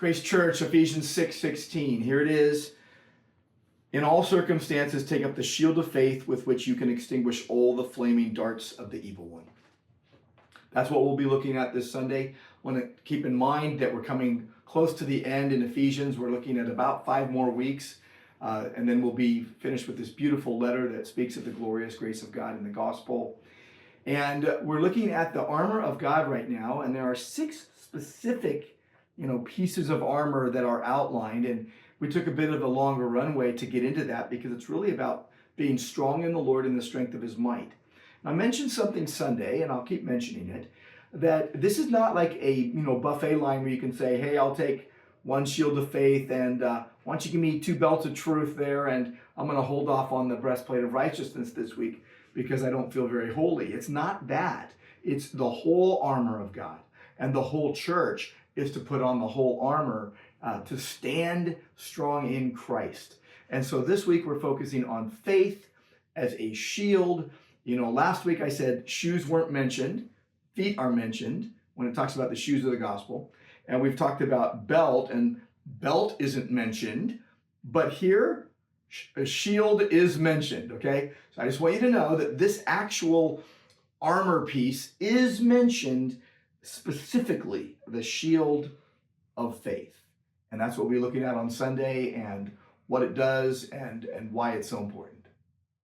Grace Church, Ephesians 6:16. Here it is. In all circumstances, take up the shield of faith with which you can extinguish all the flaming darts of the evil one. That's what we'll be looking at this Sunday. I want to keep in mind that we're coming close to the end in Ephesians. We're looking at about 5 more weeks, and then we'll be finished with this beautiful letter that speaks of the glorious grace of God in the gospel. And we're looking at the armor of God right now, and there are 6 specific pieces of armor that are outlined, and we took a bit of a longer runway to get into that because it's really about being strong in the Lord and the strength of his might. I mentioned something Sunday, and I'll keep mentioning it, that this is not like a buffet line where you can say, hey, I'll take 1 shield of faith, and why don't you give me 2 belts of truth there, and I'm going to hold off on the breastplate of righteousness this week because I don't feel very holy. It's not that. It's the whole armor of God, and the whole church is to put on the whole armor to stand strong in Christ. And so this week we're focusing on faith as a shield. Last week I said shoes weren't mentioned, feet are mentioned when it talks about the shoes of the gospel. And we've talked about belt, and belt isn't mentioned, but here a shield is mentioned, okay? So I just want you to know that this actual armor piece is mentioned specifically, the shield of faith. And that's what we'll be looking at on Sunday, and what it does and why it's so important.